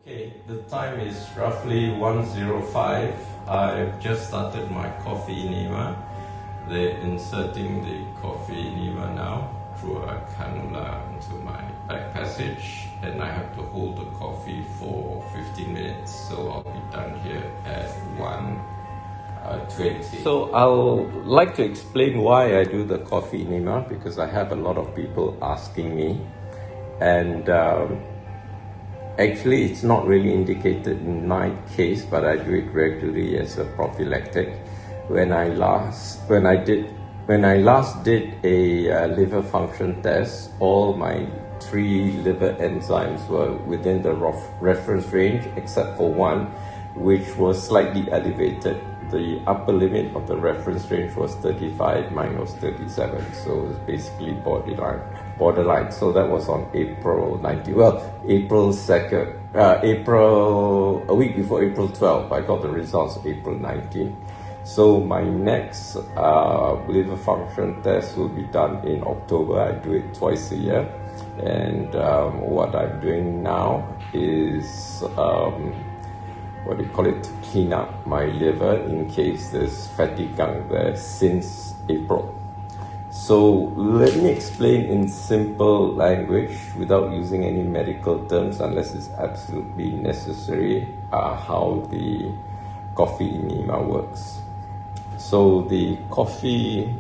Okay, the time is roughly 1:05. I've just started my coffee enema. They're inserting the coffee enema now through a cannula into my back passage, and I have to hold the coffee for 15 minutes, so I'll be done here at 1:20. So I'll like to explain why I do the coffee enema, because I have a lot of people asking me, and actually, it's not really indicated in my case, but I do it regularly as a prophylactic. When I last did a liver function test, all my 3 liver enzymes were within the reference range, except for one, which was slightly elevated. The upper limit of the reference range was 35, mine was 37, so it was basically borderline. So that was on April 19. Well, April 2nd, a week before April 12. I got the results April 19. So my next liver function test will be done in October. I do it twice a year, and what I'm doing now is to clean up my liver in case there's fatty gunk there since April. So let me explain in simple language, without using any medical terms unless it's absolutely necessary, how the coffee enema works. So the coffee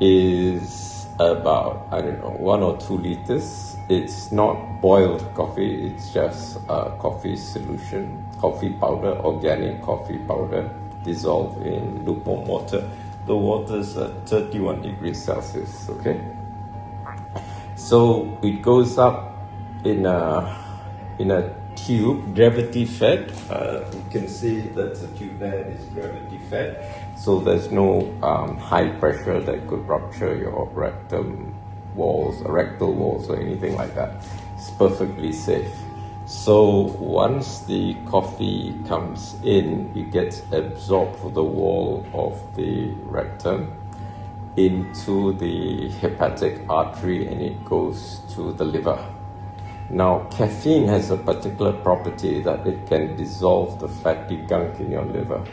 is about, 1 or 2 liters. It's not boiled coffee, it's just coffee solution, coffee powder, organic coffee powder, dissolved in lukewarm water. The water is at 31 degrees Celsius, okay? So it goes up in a tube, gravity fed. You can see that the tube there is gravity fed, so there's no high pressure that could rupture your rectal walls or anything like that. It's perfectly safe. So once the coffee comes in, it gets absorbed through the wall of the rectum into the hepatic artery, and it goes to the liver. Now, caffeine has a particular property that it can dissolve the fatty gunk in your liver.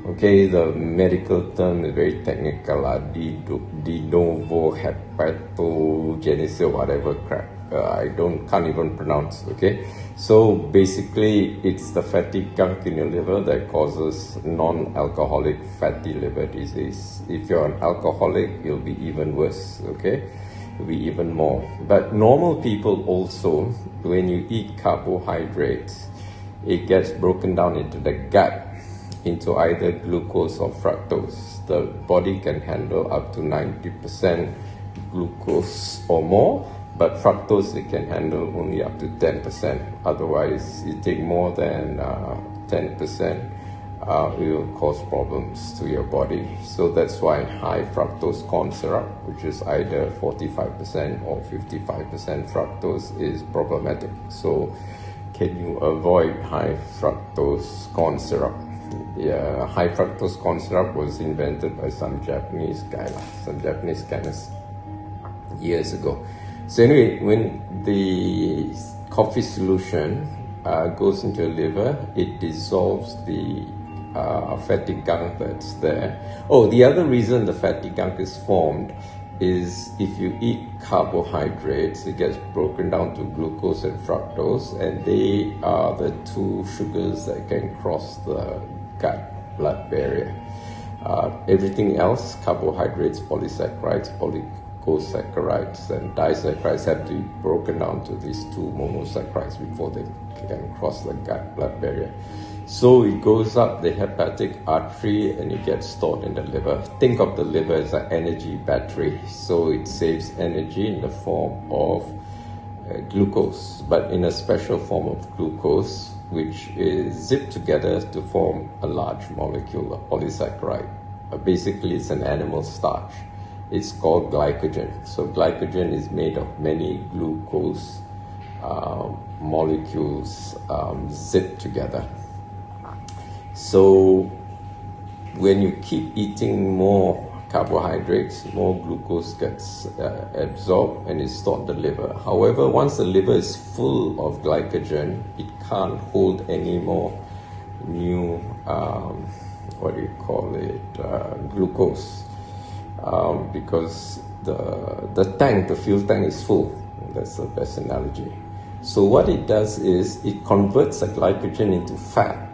Okay, the medical term is very technical, de novo hepatogenesis, whatever crap. I can't even pronounce, okay? So basically, it's the fatty gunk in your liver that causes non-alcoholic fatty liver disease. If you're an alcoholic, it'll be even worse, okay? It'll be even more. But normal people also, when you eat carbohydrates, it gets broken down into the gut, into either glucose or fructose. The body can handle up to 90% glucose or more, but fructose it can handle only up to 10%. Otherwise, you take more than 10%, it will cause problems to your body. So that's why high fructose corn syrup, which is either 45% or 55% fructose, is problematic. So can you avoid high fructose corn syrup? Yeah, high fructose corn syrup was invented by some Japanese chemist years ago. So anyway, when the coffee solution goes into your liver, it dissolves the fatty gunk that's there. Oh, the other reason the fatty gunk is formed is if you eat carbohydrates, it gets broken down to glucose and fructose, and they are the 2 sugars that can cross the gut-blood barrier. Everything else, carbohydrates, polysaccharides, oligosaccharides, and disaccharides, have to be broken down to these 2 monosaccharides before they can cross the gut-blood barrier. So it goes up the hepatic artery and it gets stored in the liver. Think of the liver as an energy battery, so it saves energy in the form of glucose, but in a special form of glucose, which is zipped together to form a large molecule, a polysaccharide. Basically, it's an animal starch. It's called glycogen. So glycogen is made of many glucose molecules zipped together. So when you keep eating more carbohydrates, more glucose gets absorbed and is stored in the liver. However, once the liver is full of glycogen, it can't hold any more new, glucose, because the fuel tank is full. That's the best analogy. So what it does is it converts the glycogen into fat.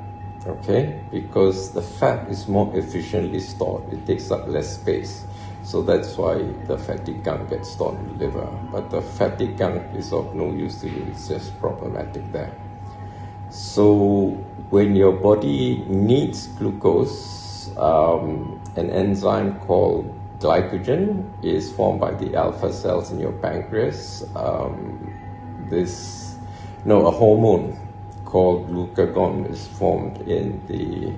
Okay, because the fat is more efficiently stored, it takes up less space. So that's why the fatty gunk gets stored in the liver. But the fatty gunk is of no use to you, it's just problematic there. So when your body needs glucose, an enzyme called glycogen is formed by the alpha cells in your pancreas. A hormone called glucagon is formed in the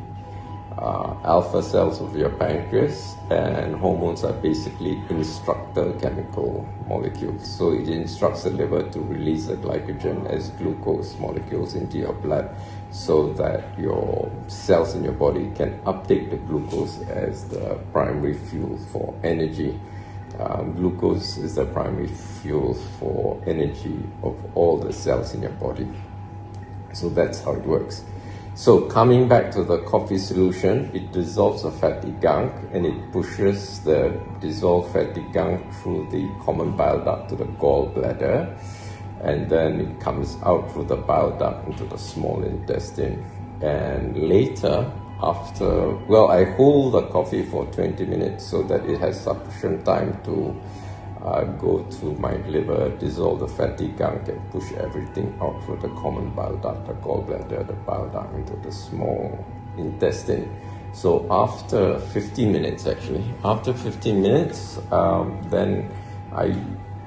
alpha cells of your pancreas, and hormones are basically instructor chemical molecules. So it instructs the liver to release the glycogen as glucose molecules into your blood so that your cells in your body can uptake the glucose as the primary fuel for energy. Glucose is the primary fuel for energy of all the cells in your body. So that's how it works. So coming back to the coffee solution, it dissolves the fatty gunk and it pushes the dissolved fatty gunk through the common bile duct to the gallbladder, and then it comes out through the bile duct into the small intestine. And later, I hold the coffee for 20 minutes so that it has sufficient time to go to my liver, dissolve the fatty gunk and push everything out through the common bile duct, the gallbladder, the bile duct into the small intestine. So after 15 minutes, then I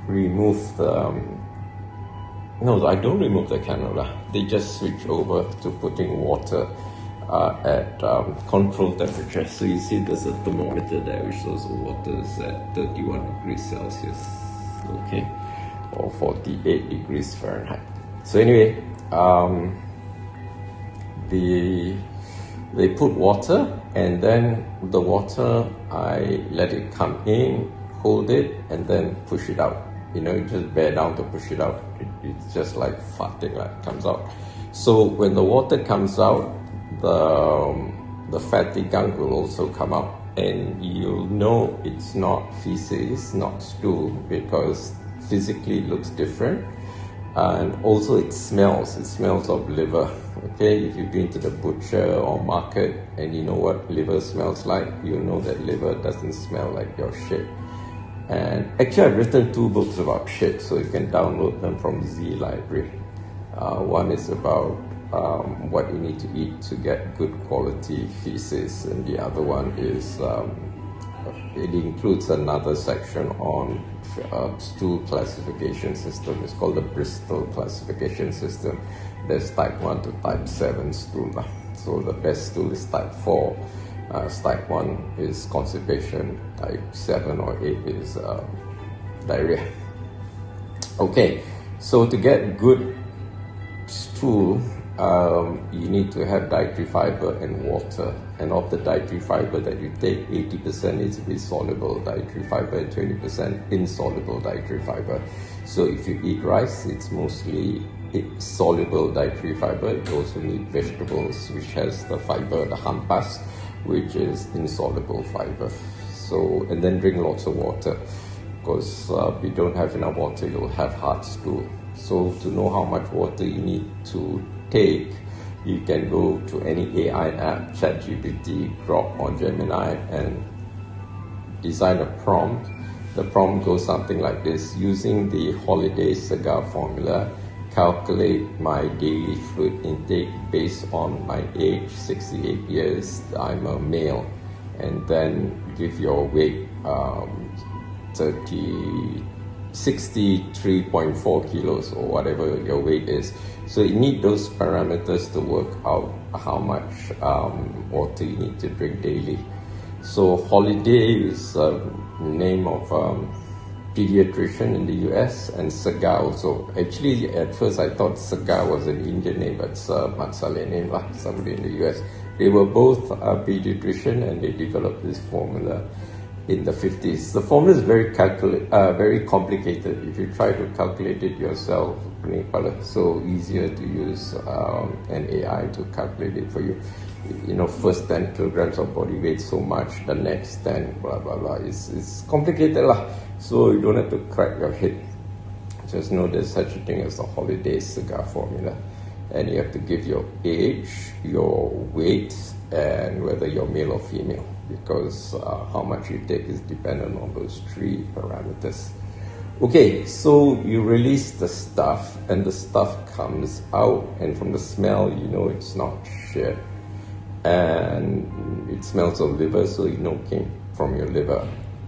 remove I don't remove the cannula. They just switch over to putting water at controlled temperature. So you see there's a thermometer there which shows the water is at 31 degrees Celsius, okay, or 48 degrees Fahrenheit. So anyway, they put water, and then the water, I let it come in, hold it, and then push it out. You just bear down to push it out. It's just like farting, like it comes out. So when the water comes out, the fatty gunk will also come out, and you'll know it's not feces, not stool, because physically it looks different, and also it smells of liver. Okay, if you've been to the butcher or market and you know what liver smells like, you know that liver doesn't smell like your shit. And actually I've written 2 books about shit, so you can download them from Z Library. One is about what you need to eat to get good quality feces, and the other one is it includes another section on stool classification system. It's called the Bristol classification system. There's type 1 to type 7 stool. So the best stool is type 4. Type 1 is constipation. Type 7 or 8 is diarrhea. Okay, so to get good stool, you need to have dietary fiber and water. And of the dietary fiber that you take, 80% needs to be soluble dietary fiber and 20% insoluble dietary fiber. So if you eat rice, it's mostly soluble dietary fiber. You also need vegetables, which has the fiber, the hampas, which is insoluble fiber. So, and then drink lots of water, because if you don't have enough water, you'll have hard stool. So to know how much water you need to take, you can go to any AI app, ChatGPT, Grok or Gemini, and design a prompt. The prompt goes something like this: using the Holiday Cigar formula, calculate my daily fluid intake based on my age, 68 years, I'm a male, and then give your weight, 63.4 kilos or whatever your weight is. So you need those parameters to work out how much water you need to drink daily. So Holiday is a name of pediatrician in the US, and Cigar also. Actually, at first I thought Cigar was an Indian name, but it's a Matsale name, like somebody in the US. They were both a pediatrician, and they developed this formula. in the 50s. The formula is very complicated. If you try to calculate it yourself, so easier to use an AI to calculate it for you. You know, first 10 kilograms of body weight so much, the next 10, blah, blah, blah. It's complicated lah. So you don't have to crack your head. Just know there's such a thing as the holiday cigar formula. And you have to give your age, your weight, and whether you're male or female, because how much you take is dependent on those 3 parameters. Okay, so you release the stuff, and the stuff comes out, and from the smell, you know it's not shit. And it smells of liver, so you know it came from your liver.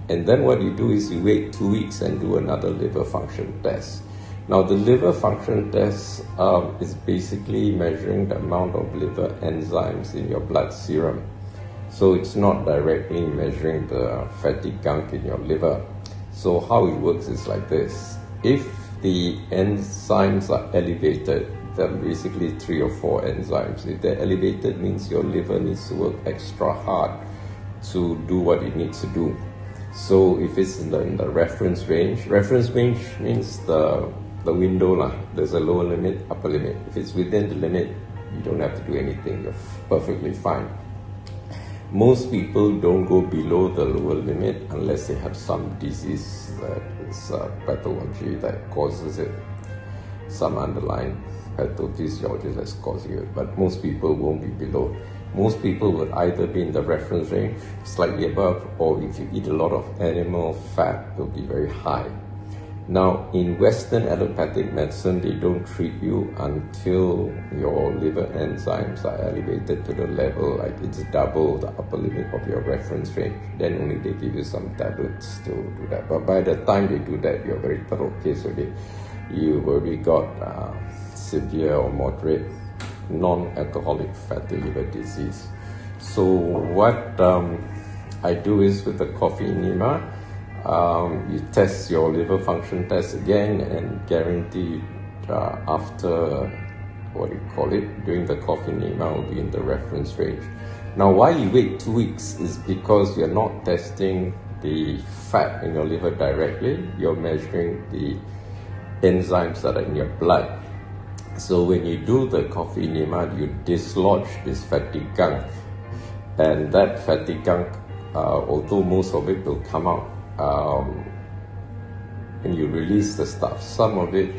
And then what you do is you wait 2 weeks and do another liver function test. Now the liver function test is basically measuring the amount of liver enzymes in your blood serum. So it's not directly measuring the fatty gunk in your liver. So how it works is like this. If the enzymes are elevated, there are basically 3 or 4 enzymes. If they're elevated, means your liver needs to work extra hard to do what it needs to do. So if it's in the reference range means the window lah. There's a lower limit, upper limit. If it's within the limit, you don't have to do anything. You're perfectly fine. Most people don't go below the lower limit unless they have some disease that is pathology that causes it, some underlying pathophysiology that's causing it. But most people won't be below. Most people would either be in the reference range, slightly above, or if you eat a lot of animal fat, it'll be very high. Now, in Western allopathic medicine, they don't treat you until your liver enzymes are elevated to the level like it's double the upper limit of your reference range. Then only they give you some tablets to do that. But by the time they do that, you're a very thorough case already. You've already got severe or moderate non-alcoholic fatty liver disease. So what I do is with the coffee enema, you test your liver function test again and guarantee after, doing the coffee enema will be in the reference range. Now why you wait 2 weeks is because you're not testing the fat in your liver directly, you're measuring the enzymes that are in your blood. So when you do the coffee enema, you dislodge this fatty gunk, and that fatty gunk, although most of it will come out when you release the stuff, some of it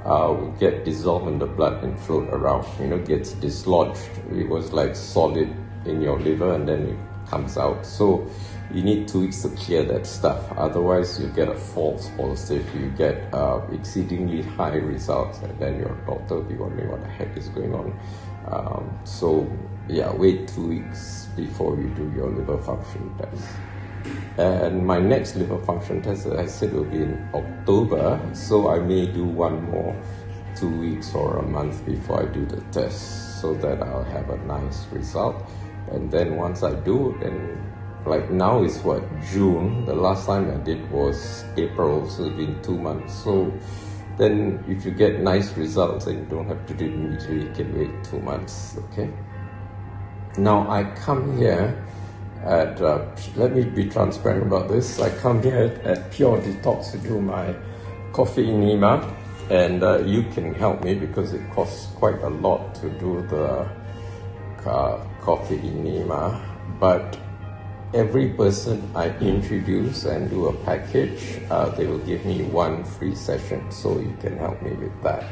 will get dissolved in the blood and float around, gets dislodged. It was like solid in your liver and then it comes out. So you need 2 weeks to clear that stuff. Otherwise, you get a false positive. You get exceedingly high results, and then your doctor will be wondering what the heck is going on. So yeah, wait 2 weeks before you do your liver function test. And my next liver function test, as I said, will be in October. So I may do one more 2 weeks or a month before I do the test, so that I'll have a nice result. And then once I do, then like now is what, June? The last time I did was April, so it's been 2 months. So then if you get nice results and you don't have to do it immediately, you can wait 2 months, okay? Now I come here at, let me be transparent about this. I come here at Pure Detox to do my coffee enema, and you can help me because it costs quite a lot to do the coffee enema. But every person I introduce and do a package, they will give me 1 free session. So you can help me with that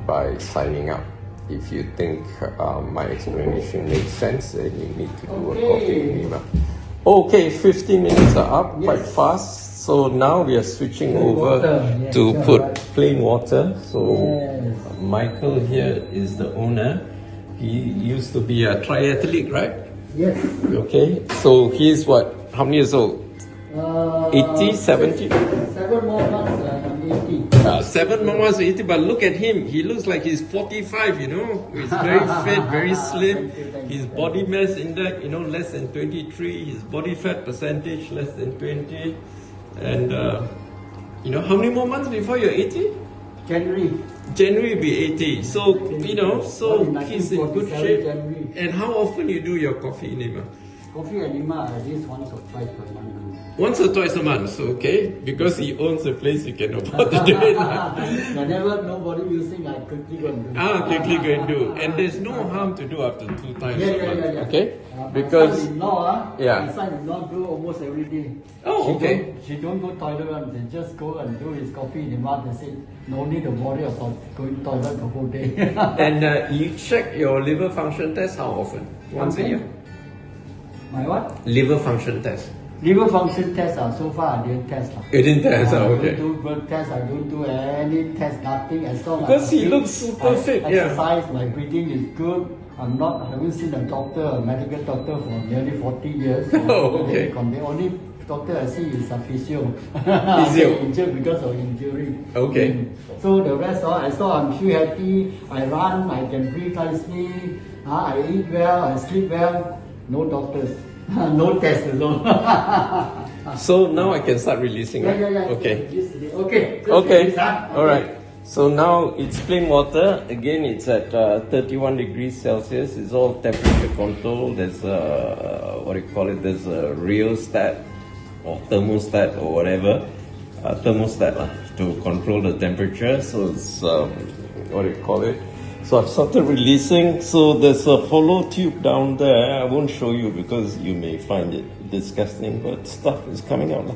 by signing up. If you think my explanation makes sense, then you need to do a coffee enema. Okay, 15 minutes are up, quite fast. So now we are switching over to put plain water. So Michael here is the owner. He used to be a triathlete, right? Yes. Okay, so he's what? How many years old? 80, 70? 7 more months, I'm 80. 7 more months, 80, but look at him. He looks like he's 45, He's very fit, very slim. His body mass index, less than 23. His body fat percentage, less than 20. And, how many more months before you're 80? January will be 80. So, so he's in good shape. January. And how often you do your coffee enema? Coffee enema at least once or twice per month. Once or twice a month, okay? Because he owns a place, you can afford to do it. Whenever nobody using, I quickly go and do. Quickly go and do. And there's no harm to do after 2 times a month, Yeah. okay? Because my son-in-law, yeah. my son-in-law do almost every day. Oh, okay. She don't go toilet and they just go and do his coffee in the mouth and say, no need to worry about going toilet the whole day. And you check your liver function test how often? Once a year? My what? Liver function test. Liver function test, so far I didn't test. You didn't test, I okay. don't do blood test, I don't do any test, nothing. As long as Because he looks super fit, yeah. exercise, my breathing is good. I haven't seen a doctor, a medical doctor for nearly 40 years. Oh, okay. The only doctor I see is a physio. Physio? Injured because of injury. Okay. So the rest, as long as I'm feel happy, I run, I can breathe nicely, I eat well, I sleep well, no doctors. No test alone. So now I can start releasing, right? Yeah. Okay. Okay. Okay. All right. So now it's plain water. Again, it's at 31 degrees Celsius. It's all temperature controlled. There's what do you call it? There's a rheostat or thermostat or whatever. Thermostat to control the temperature. So it's what do you call it? So I've started releasing. So there's a hollow tube down there. I won't show you because you may find it disgusting, but stuff is coming out.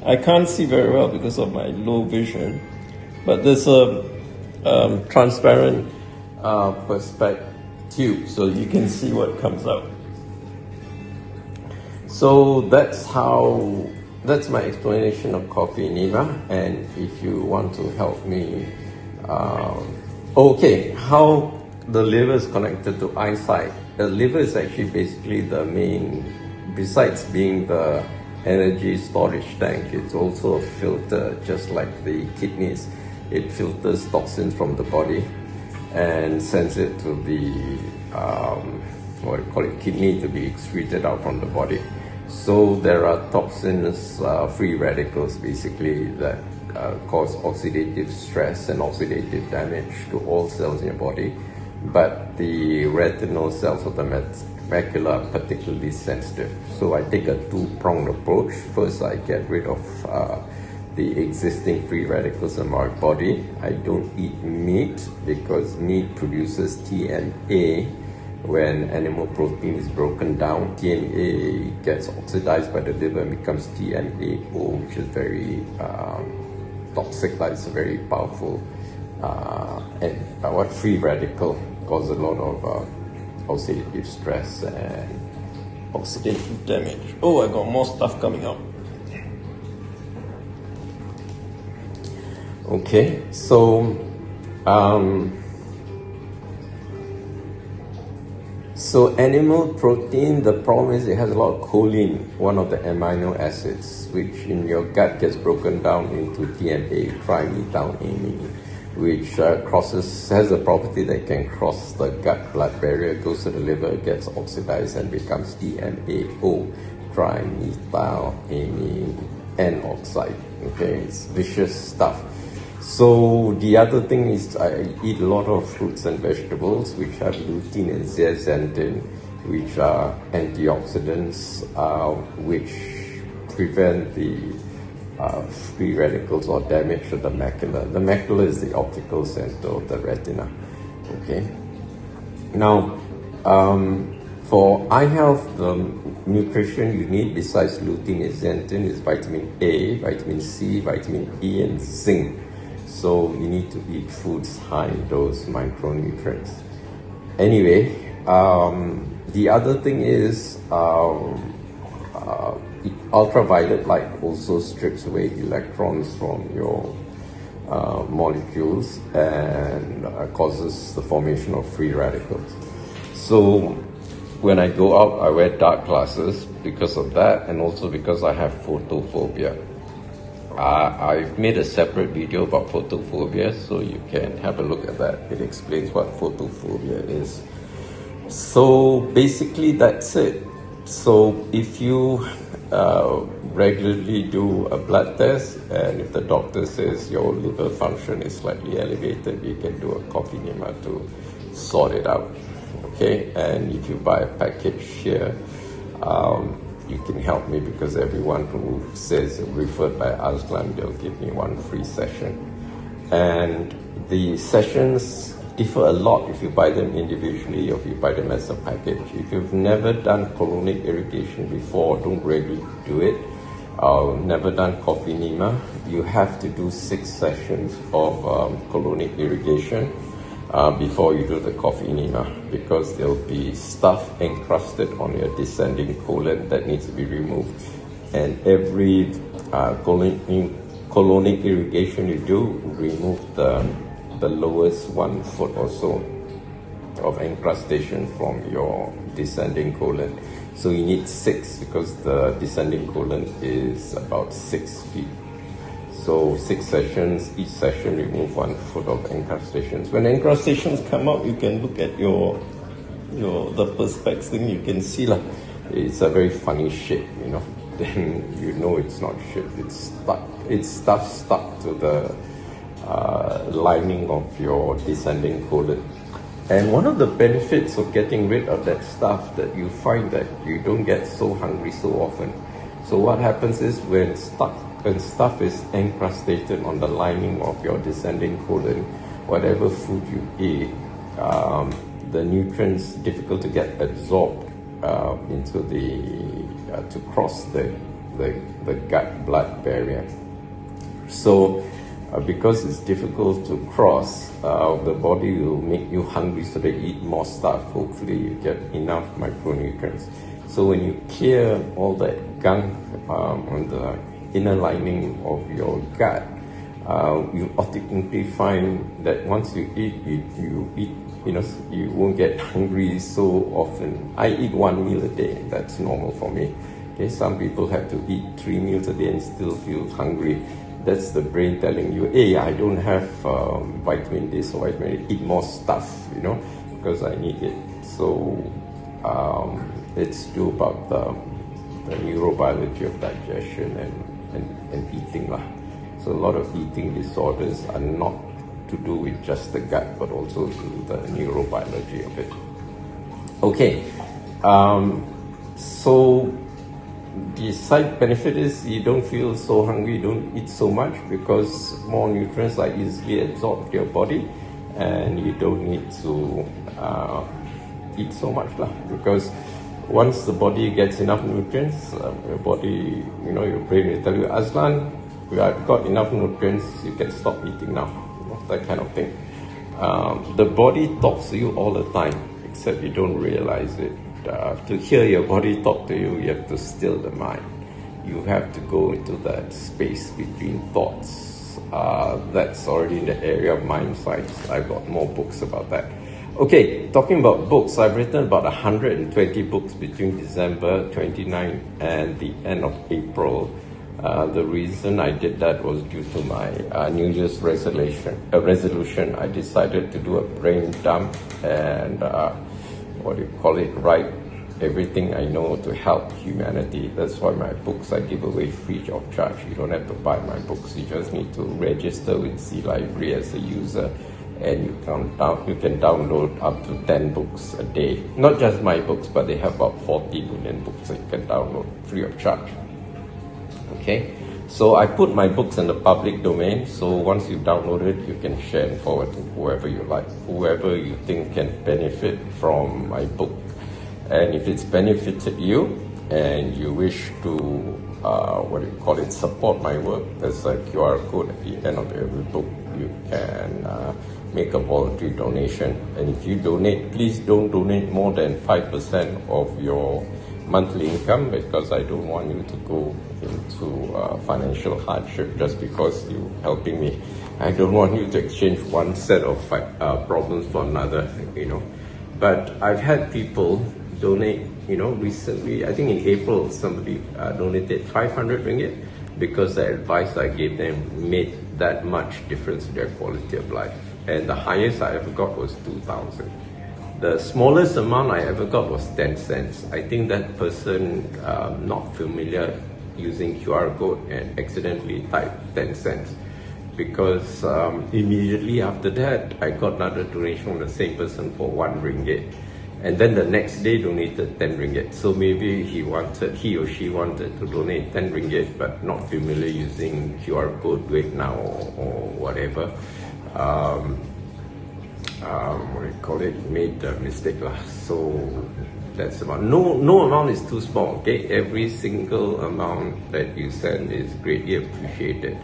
I can't see very well because of my low vision, but there's a transparent perspex tube, so you can see what comes out. So that's my explanation of coffee enema. And if you want to help me, okay, how the liver is connected to eyesight. The liver is actually basically the main, besides being the energy storage tank, it's also a filter, just like the kidneys. It filters toxins from the body and sends it to the, what do you call it, kidney to be excreted out from the body. So there are toxins, free radicals basically, that cause oxidative stress and oxidative damage to all cells in your body. But the retinal cells of the macula are particularly sensitive. So I take a two-pronged approach. First, I get rid of the existing free radicals in my body. I don't eat meat because meat produces TMA. When animal protein is broken down, TMA gets oxidized by the liver and becomes TMAO, which is very toxic, like it's a very powerful and free radical, cause a lot of oxidative stress and oxidative damage. Oh, I got more stuff coming out. Okay, so so animal protein, the problem is it has a lot of choline, one of the amino acids, which in your gut gets broken down into TMA, trimethylamine, which has a property that can cross the gut-blood barrier, goes to the liver, gets oxidized and becomes TMAO, trimethylamine N-oxide. Okay, it's vicious stuff. So the other thing is I eat a lot of fruits and vegetables which have lutein and zeaxanthin, which are antioxidants, which prevent the free radicals or damage to the macula. The macula is the optical center of the retina. Okay. Now, for eye health, the nutrition you need besides lutein and zeaxanthin is vitamin A, vitamin C, vitamin E, and zinc. So you need to eat foods high in those micronutrients. Anyway, the other thing is ultraviolet light also strips away electrons from your molecules and causes the formation of free radicals. So when I go out, I wear dark glasses because of that, and also because I have photophobia. I've made a separate video about photophobia, so you can have a look at that. It explains what photophobia is. So basically that's it. So if you regularly do a blood test, and if the doctor says your liver function is slightly elevated, you can do a coffee enema to sort it out. Okay, and if you buy a package here, you can help me, because everyone who says referred by Aslan, they'll give me one free session. And the sessions differ a lot if you buy them individually or if you buy them as a package. If you've never done colonic irrigation before, don't really do it. Never done coffee enema, you have to do 6 sessions of colonic irrigation before you do the coffee enema, because there'll be stuff encrusted on your descending colon that needs to be removed. And every colonic irrigation you do, remove the lowest 1 foot or so of encrustation from your descending colon. So you need 6, because the descending colon is about 6 feet. So 6 sessions, each session remove 1 foot of encrustations. When encrustations come out, you can look at the perspex thing, you can see it's a very funny shape, then you know it's not shit, it's stuff stuck to the lining of your descending colon. And one of the benefits of getting rid of that stuff, that you find that you don't get so hungry so often. So what happens is, when stuff is encrustated on the lining of your descending colon, whatever food you eat, the nutrients difficult to get absorbed into to cross the gut-blood barrier. So because it's difficult to cross, the body will make you hungry, so they eat more stuff. Hopefully you get enough micronutrients. So when you clear all that gunk on the inner lining of your gut, you automatically find that once you eat, you won't get hungry so often. I eat 1 meal a day, that's normal for me. Okay, some people have to eat 3 meals a day and still feel hungry. That's the brain telling you, hey, I don't have vitamin this or vitamin A, eat more stuff, because I need it. So it's still about the neurobiology of digestion and eating. So a lot of eating disorders are not to do with just the gut, but also to the neurobiology of it. Okay, so the side benefit is you don't feel so hungry, you don't eat so much, because more nutrients are easily absorbed to your body, and you don't need to eat so much, because once the body gets enough nutrients, your body, your brain will tell you, Aslan, I've got enough nutrients, you can stop eating now, that kind of thing. The body talks to you all the time, except you don't realize it. To hear your body talk to you, you have to still the mind. You have to go into that space between thoughts. That's already in the area of mind science. I've got more books about that. Okay, talking about books, I've written about 120 books between December 29 and the end of April. The reason I did that was due to my New Year's resolution. I decided to do a brain dump and write everything I know to help humanity. That's why my books I give away free of charge. You don't have to buy my books. You just need to register with C Library as a user, and you can download up to 10 books a day. Not just my books, but they have about 40 million books that you can download free of charge. Okay, so I put my books in the public domain, so once you download it, you can share and forward to whoever you like, whoever you think can benefit from my book. And if it's benefited you and you wish to support my work, there's a QR code at the end of every book. You can make a voluntary donation, and if you donate, please don't donate more than 5% of your monthly income, because I don't want you to go into financial hardship just because you're helping me. I don't want you to exchange one set of problems for another, But I've had people donate, recently, I think in April, somebody donated 500 ringgit because the advice I gave them made that much difference to their quality of life. And the highest I ever got was 2,000. The smallest amount I ever got was 10 cents. I think that person not familiar using QR code and accidentally typed 10 cents. Because immediately after that, I got another donation from the same person for 1 ringgit. And then the next day donated 10 ringgit. So maybe he or she wanted to donate 10 ringgit, but not familiar using QR code, do it now or whatever. What do you call it? Made a mistake lah. So that's about, no amount is too small, okay? Every single amount that you send is greatly appreciated.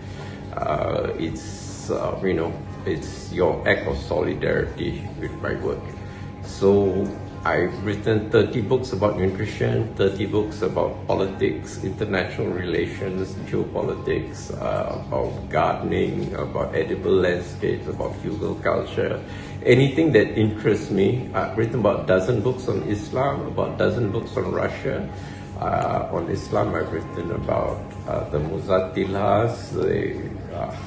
It's it's your act of solidarity with my work. So I've written 30 books about nutrition, 30 books about politics, international relations, geopolitics, about gardening, about edible landscapes, about frugal culture, anything that interests me. I've written about a dozen books on Islam, about a dozen books on Russia. On Islam, I've written about the Muzatilahs, the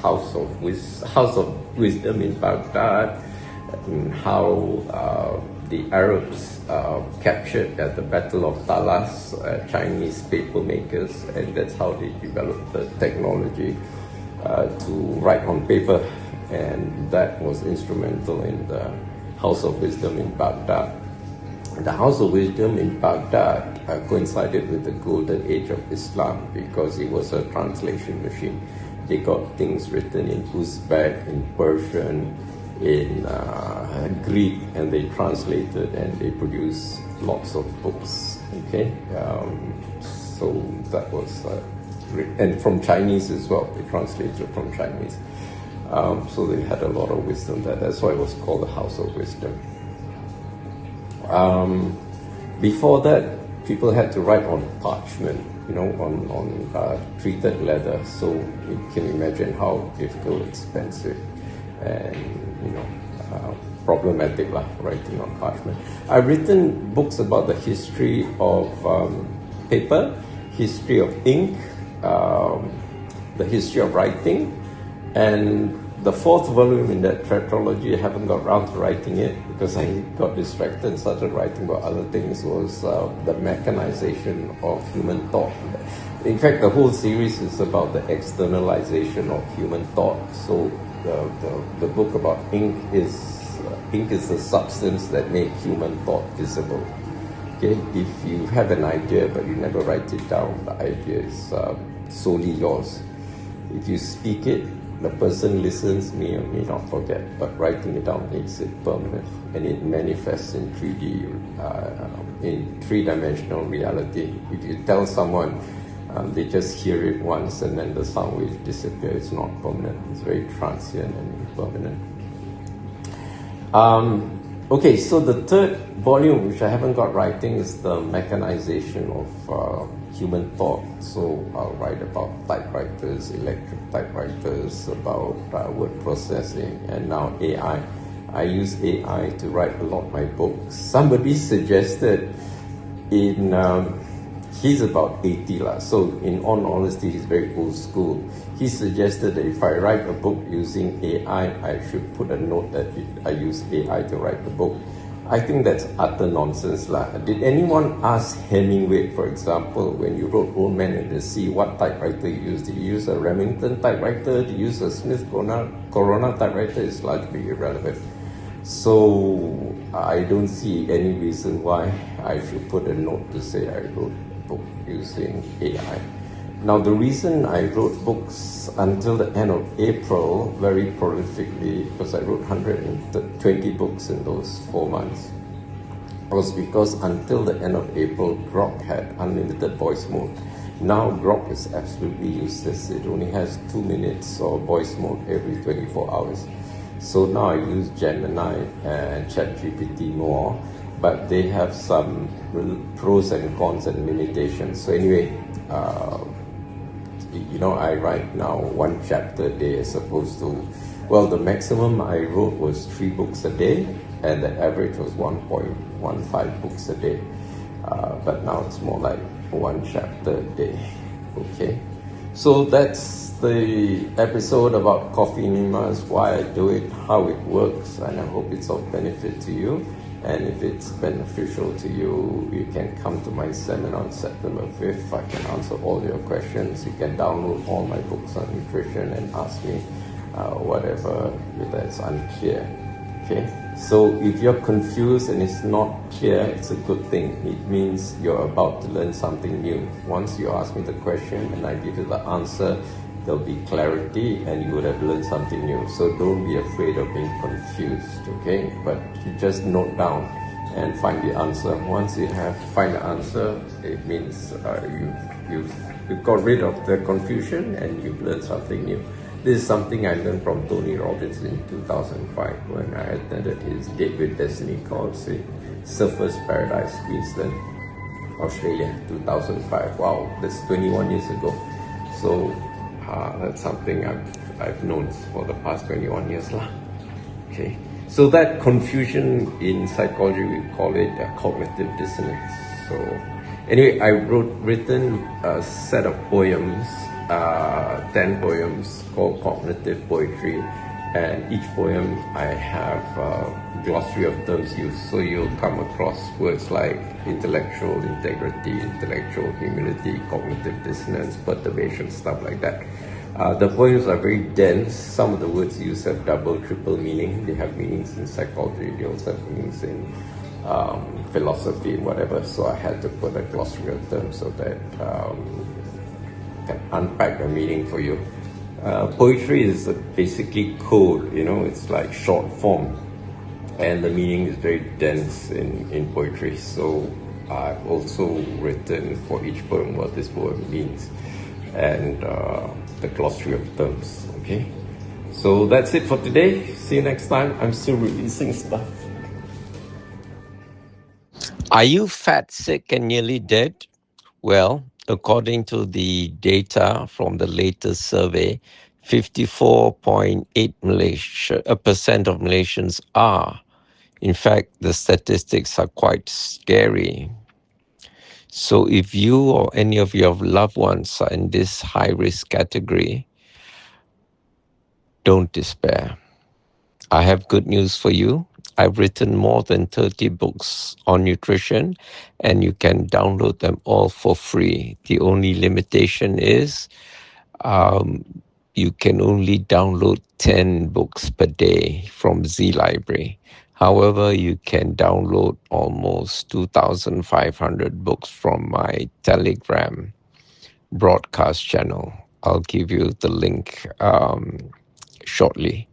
House of Wisdom in Baghdad, and how the Arabs captured at the Battle of Talas Chinese paper makers, and that's how they developed the technology to write on paper, and that was instrumental in the House of Wisdom in Baghdad. The House of Wisdom in Baghdad coincided with the golden age of Islam because it was a translation machine. They got things written in Uzbek, in Persian, in Greek, and they translated and they produced lots of books. Okay, so that was, and from Chinese as well. They translated from Chinese, so they had a lot of wisdom there. That's why it was called the House of Wisdom. Before that, people had to write on parchment, on treated leather. So you can imagine how difficult, expensive, and problematic writing on parchment. I've written books about the history of paper, history of ink, the history of writing, and the fourth volume in that tetralogy, I haven't got around to writing it because I got distracted and started writing about other things, was the mechanization of human thought. In fact, the whole series is about the externalization of human thought. So the book about ink is the substance that makes human thought visible. Okay, if you have an idea but you never write it down, the idea is solely yours. If you speak it, the person listens, may or may not forget, but writing it down makes it permanent, and it manifests in 3D, in three-dimensional reality. If you tell someone, they just hear it once and then the sound waves disappear. It's not permanent. It's very transient and impermanent. Okay, so the third volume, which I haven't got writing, is the mechanization of human thought. So I'll write about typewriters, electric typewriters, about word processing, and now AI. I use AI to write a lot of my books. Somebody suggested he's about 80 lah, so in all honesty, he's very old school. He suggested that if I write a book using AI, I should put a note that I use AI to write the book. I think that's utter nonsense lah. Did anyone ask Hemingway, for example, when you wrote Old Man and the Sea, what typewriter you used? Did you use a Remington typewriter? Did you use a Smith Corona typewriter? It's largely irrelevant. So I don't see any reason why I should put a note to say I wrote a book using AI. Now, the reason I wrote books until the end of April very prolifically, because I wrote 120 books in those 4 months, was because until the end of April, Grok had unlimited voice mode. Now, Grok is absolutely useless. It only has 2 minutes of voice mode every 24 hours. So now I use Gemini and ChatGPT more, but they have some pros and cons and limitations. So anyway, I write now 1 chapter a day as opposed to, well, the maximum I wrote was 3 books a day, and the average was 1.15 books a day. But now it's more like 1 chapter a day. Okay, so that's the episode about Coffee Enemas, why I do it, how it works, and I hope it's of benefit to you. And if it's beneficial to you, you can come to my seminar on September 5th. I can answer all your questions. You can download all my books on nutrition and ask me whatever that's unclear. Okay? So if you're confused and it's not clear, it's a good thing. It means you're about to learn something new. Once you ask me the question and I give you the answer, there'll be clarity and you would have learned something new. So don't be afraid of being confused, okay? But you just note down and find the answer. Once you find the answer, it means you've got rid of the confusion and you've learned something new. This is something I learned from Tony Robbins in 2005 when I attended his Date with Destiny course in Surfers Paradise, Queensland, Australia, 2005. Wow, that's 21 years ago. So that's something I've known for the past 21 years lah. Okay, so that confusion in psychology, we call it cognitive dissonance. So anyway, I written a set of poems, 10 poems called Cognitive Poetry, and each poem I have a glossary of terms used, so you'll come across words like intellectual integrity, intellectual humility, cognitive dissonance, perturbation, stuff like that. The poems are very dense. Some of the words used have double, triple meaning. They have meanings in psychology, they also have meanings in philosophy, whatever. So I had to put a glossary of terms so that can unpack the meaning for you. Poetry is basically code, it's like short form, and the meaning is very dense in poetry. So I've also written for each poem what this poem means and the glossary of terms, okay? So that's it for today. See you next time. I'm still releasing stuff. Are you fat, sick, and nearly dead? Well, according to the data from the latest survey, 54.8% of Malaysians are. In fact, the statistics are quite scary. So if you or any of your loved ones are in this high-risk category, don't despair. I have good news for you. I've written more than 30 books on nutrition, and you can download them all for free. The only limitation is you can only download 10 books per day from Z Library. However, you can download almost 2,500 books from my Telegram broadcast channel. I'll give you the link shortly.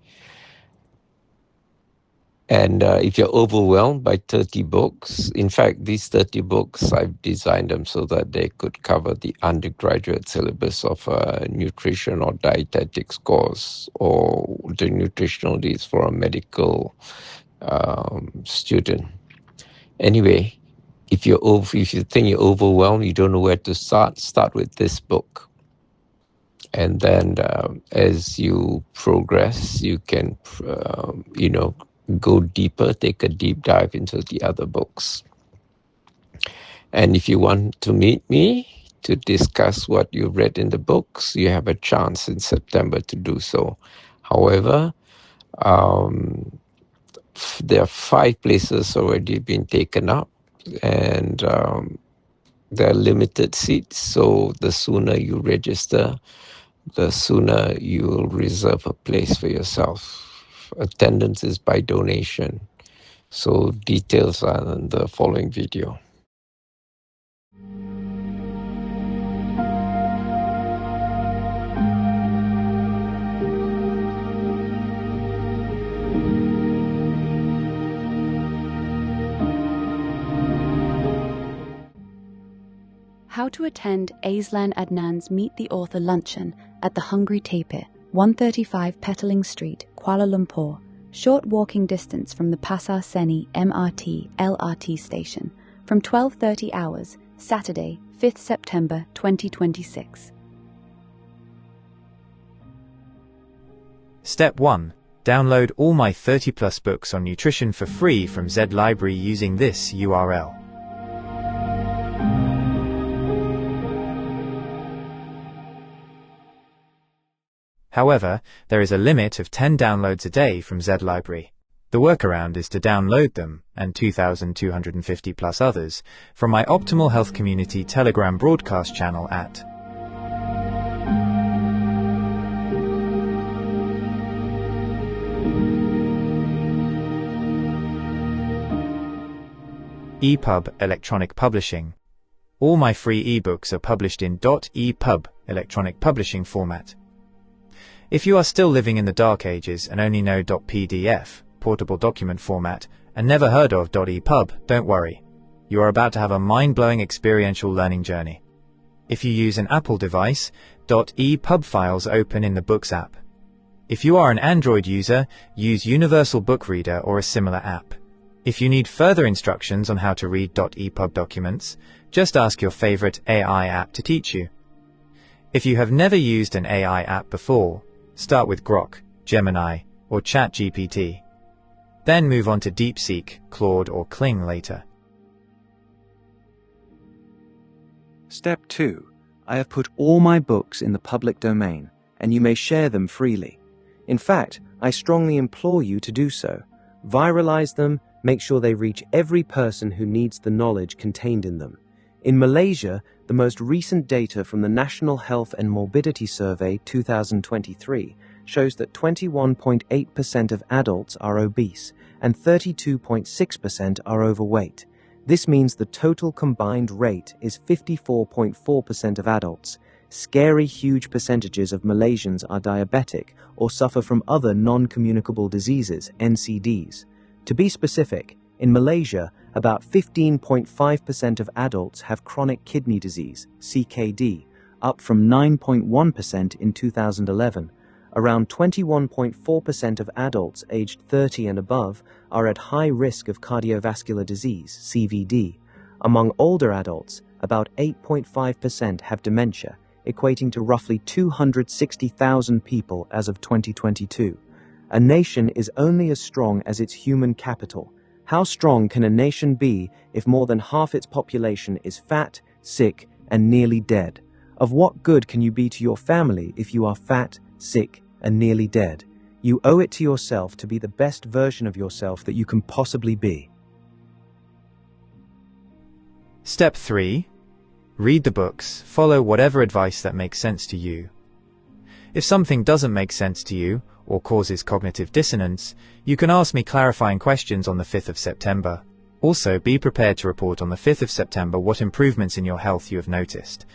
And if you're overwhelmed by 30 books, in fact, these 30 books, I've designed them so that they could cover the undergraduate syllabus of a nutrition or dietetics course, or the nutritional needs for a medical student. Anyway, if you think you're overwhelmed, you don't know where to start with this book. And then as you progress, you can, go deeper, take a deep dive into the other books. And if you want to meet me to discuss what you read in the books, you have a chance in September to do so. However, there are 5 places already been taken up, and there are limited seats. So the sooner you register, the sooner you will reserve a place for yourself. Attendance is by donation. So details are in the following video. How to attend Aislan Adnan's Meet the Author luncheon at the Hungry Tapir, 135 Petaling Street, Kuala Lumpur, short walking distance from the Pasar Seni MRT LRT station, from 12:30 hours, Saturday, 5th September 2026. Step 1. Download all my 30+ books on nutrition for free from Z Library using this URL. However, there is a limit of 10 downloads a day from Z Library. The workaround is to download them, and 2,250+ others, from my Optimal Health Community Telegram broadcast channel at EPUB electronic publishing. All my free ebooks are published in .EPUB electronic publishing format. If you are still living in the dark ages and only know .PDF, portable document format, and never heard of .EPUB, don't worry. You are about to have a mind-blowing experiential learning journey. If you use an Apple device, .EPUB files open in the Books app. If you are an Android user, use Universal Book Reader or a similar app. If you need further instructions on how to read .EPUB documents, just ask your favorite AI app to teach you. If you have never used an AI app before, start with Grok, Gemini, or ChatGPT. Then move on to DeepSeek, Claude, or Kling later. Step 2. I have put all my books in the public domain, and you may share them freely. In fact, I strongly implore you to do so. Viralize them, make sure they reach every person who needs the knowledge contained in them. In Malaysia, the most recent data from the National Health and Morbidity Survey 2023 shows that 21.8% of adults are obese and 32.6% are overweight. This means the total combined rate is 54.4% of adults. Scary huge percentages of Malaysians are diabetic or suffer from other non-communicable diseases, NCDs. To be specific, in Malaysia, about 15.5% of adults have chronic kidney disease, CKD, up from 9.1% in 2011. Around 21.4% of adults aged 30 and above are at high risk of cardiovascular disease, CVD. Among older adults, about 8.5% have dementia, equating to roughly 260,000 people as of 2022. A nation is only as strong as its human capital. How strong can a nation be if more than half its population is fat, sick, and nearly dead? Of what good can you be to your family if you are fat, sick, and nearly dead? You owe it to yourself to be the best version of yourself that you can possibly be. Step 3. Read the books, follow whatever advice that makes sense to you. If something doesn't make sense to you, or causes cognitive dissonance, you can ask me clarifying questions on the 5th of September. Also, be prepared to report on the 5th of September what improvements in your health you have noticed.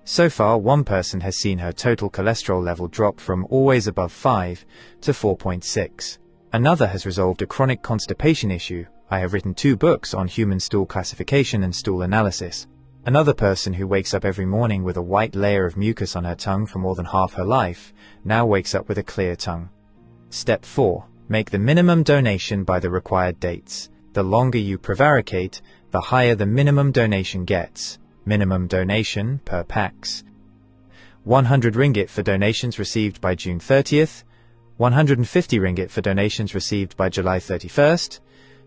So far, one person has seen her total cholesterol level drop from always above 5 to 4.6. Another has resolved a chronic constipation issue. I have written 2 books on human stool classification and stool analysis. Another person who wakes up every morning with a white layer of mucus on her tongue for more than half her life now wakes up with a clear tongue. Step 4. Make the minimum donation by the required dates. The longer you prevaricate, the higher the minimum donation gets. Minimum donation per pax: 100 ringgit for donations received by June 30th, 150 ringgit for donations received by July 31st,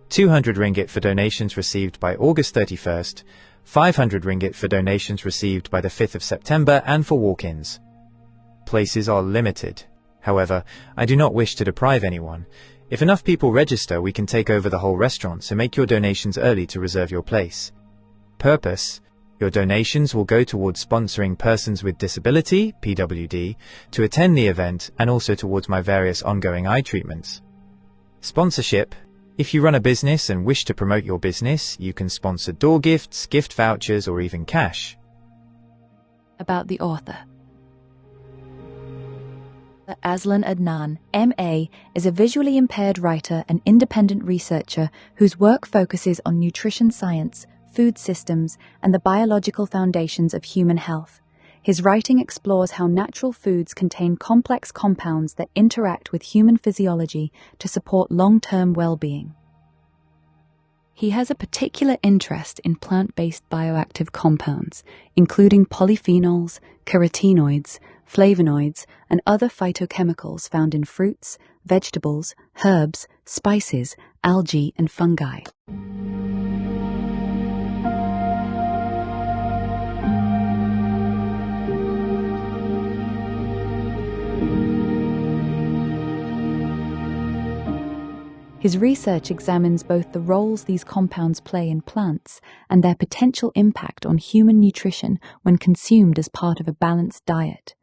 200 ringgit for donations received by August 31st, 500 ringgit for donations received by the 5th of September and for walk-ins. Places are limited. However, I do not wish to deprive anyone. If enough people register, we can take over the whole restaurant, so make your donations early to reserve your place. Purpose: your donations will go towards sponsoring persons with disability, PWD, to attend the event and also towards my various ongoing eye treatments. Sponsorship: if you run a business and wish to promote your business, you can sponsor door gifts, gift vouchers, or even cash. About the author. Aslan Adnan, M.A., is a visually impaired writer and independent researcher whose work focuses on nutrition science, food systems, and the biological foundations of human health. His writing explores how natural foods contain complex compounds that interact with human physiology to support long-term well-being. He has a particular interest in plant-based bioactive compounds, including polyphenols, carotenoids, flavonoids, and other phytochemicals found in fruits, vegetables, herbs, spices, algae, and fungi. His research examines both the roles these compounds play in plants and their potential impact on human nutrition when consumed as part of a balanced diet.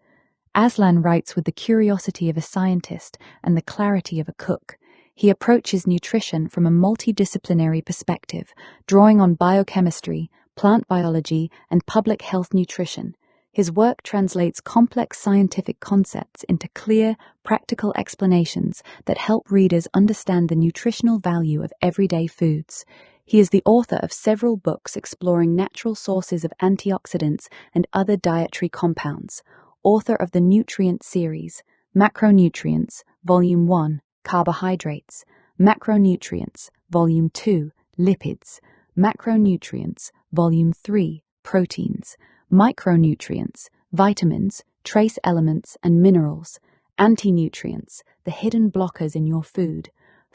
Aslan writes with the curiosity of a scientist and the clarity of a cook. he approaches nutrition from a multidisciplinary perspective, drawing on biochemistry, plant biology, and public health nutrition. His work translates complex scientific concepts into clear, practical explanations that help readers understand the nutritional value of everyday foods. He is the author of several books exploring natural sources of antioxidants and other dietary compounds. Author of the Nutrient Series, Macronutrients, Volume 1, Carbohydrates, Macronutrients, Volume 2, Lipids, Macronutrients, Volume 3, Proteins, Micronutrients, Vitamins, Trace Elements and Minerals, Anti-nutrients, the hidden blockers in your food,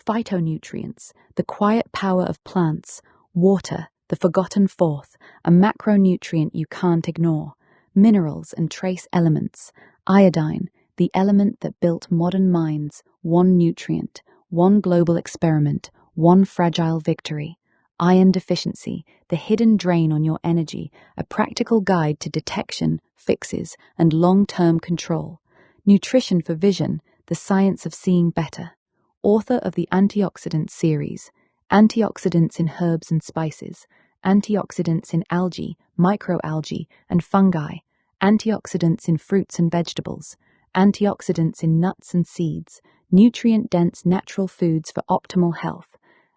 Phytonutrients, the quiet power of plants, Water, the forgotten fourth, a macronutrient you can't ignore, Minerals and Trace Elements, Iodine, the element that built modern minds, one nutrient, one global experiment, one fragile victory. Iron deficiency, the hidden drain on your energy, a practical guide to detection, fixes, and long-term control. Nutrition for Vision, the science of seeing better. Author of the Antioxidant Series, Antioxidants in Herbs and Spices, Antioxidants in Algae, Microalgae, and Fungi, Antioxidants in Fruits and Vegetables, Antioxidants in Nuts and Seeds, Nutrient-dense natural foods for optimal health,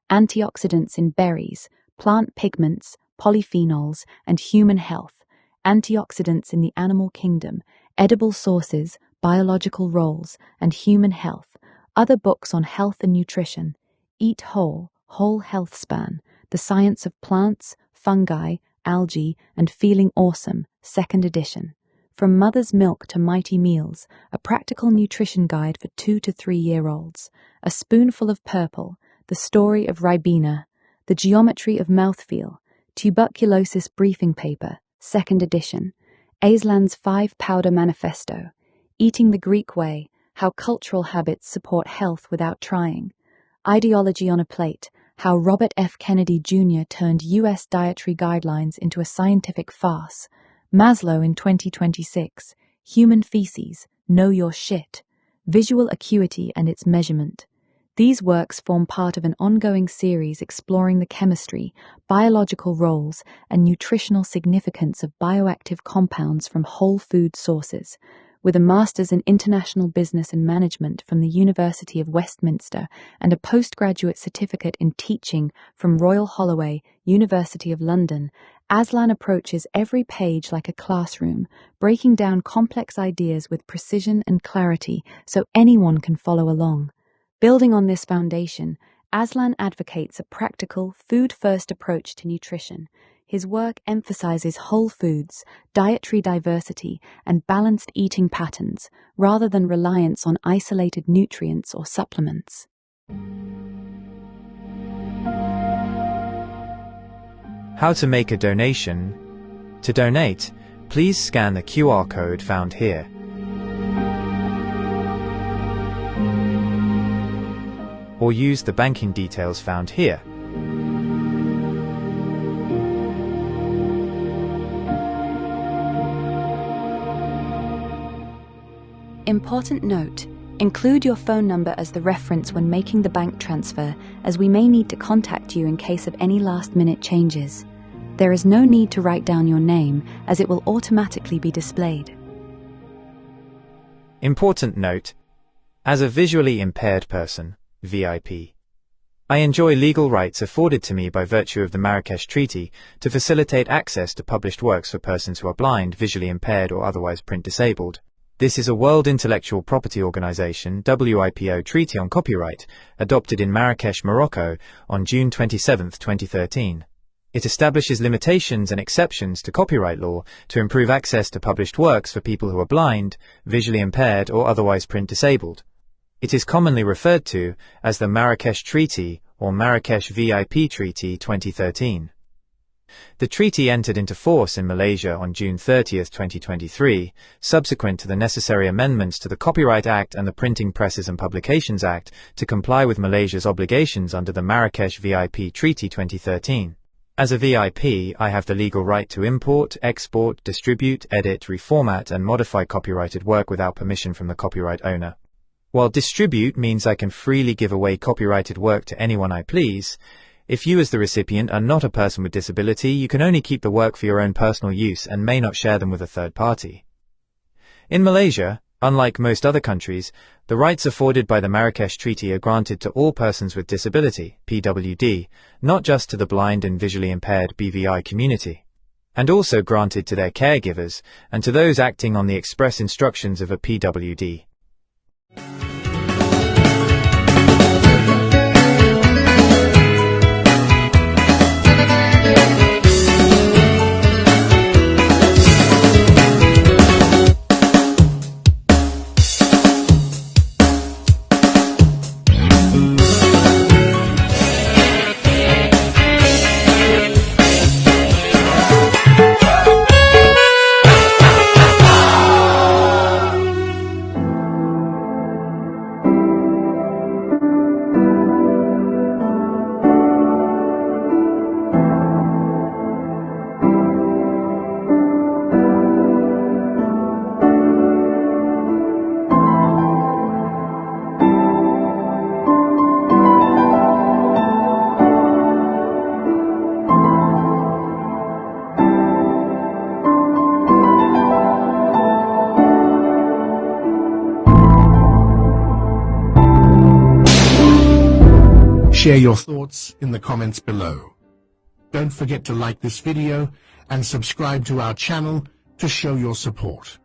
Antioxidants in berries, plant pigments, polyphenols, and human health, Antioxidants in the animal kingdom, edible sources, biological roles, and human health. Other books on health and nutrition, Eat Whole, Whole Health Span, The Science of Plants, Fungi, Algae, and Feeling Awesome, 2nd edition. From Mother's Milk to Mighty Meals, a practical nutrition guide for 2 to 3-year-olds. A Spoonful of Purple, The Story of Ribena, The Geometry of Mouthfeel, Tuberculosis Briefing Paper, 2nd edition. Aisland's 5-Powder Manifesto, Eating the Greek Way, How Cultural Habits Support Health Without Trying. Ideology on a Plate, How Robert F. Kennedy Jr. Turned U.S. Dietary Guidelines into a Scientific Farce. Maslow in 2026, Human Feces, Know Your Shit, Visual Acuity and Its Measurement. These works form part of an ongoing series exploring the chemistry, biological roles, and nutritional significance of bioactive compounds from whole food sources. With a Master's in International Business and Management from the University of Westminster and a postgraduate certificate in teaching from Royal Holloway, University of London, Aslan approaches every page like a classroom, breaking down complex ideas with precision and clarity so anyone can follow along. Building on this foundation, Aslan advocates a practical, food-first approach to nutrition. His work emphasizes whole foods, dietary diversity, and balanced eating patterns, rather than reliance on isolated nutrients or supplements. How to make a donation. To donate, please scan the QR code found here. Or use the banking details found here. Important note: include your phone number as the reference when making the bank transfer, as we may need to contact you in case of any last-minute changes. There is no need to write down your name, as it will automatically be displayed. Important note: as a visually impaired person, VIP, I enjoy legal rights afforded to me by virtue of the Marrakesh Treaty to facilitate access to published works for persons who are blind, visually impaired, or otherwise print disabled. This is a World Intellectual Property Organization (WIPO) Treaty on Copyright, adopted in Marrakesh, Morocco, on June 27, 2013. It establishes limitations and exceptions to copyright law to improve access to published works for people who are blind, visually impaired, or otherwise print disabled. It is commonly referred to as the Marrakesh Treaty or Marrakesh VIP Treaty 2013. The treaty entered into force in Malaysia on June 30, 2023, subsequent to the necessary amendments to the Copyright Act and the Printing Presses and Publications Act to comply with Malaysia's obligations under the Marrakesh VIP Treaty 2013. As a VIP, I have the legal right to import, export, distribute, edit, reformat, and modify copyrighted work without permission from the copyright owner. While distribute means I can freely give away copyrighted work to anyone I please, if you as the recipient are not a person with disability, you can only keep the work for your own personal use and may not share them with a third party. In Malaysia, unlike most other countries, the rights afforded by the Marrakesh Treaty are granted to all persons with disability, PWD, not just to the blind and visually impaired BVI community, and also granted to their caregivers and to those acting on the express instructions of a PWD. Share your thoughts in the comments below. Don't forget to like this video and subscribe to our channel to show your support.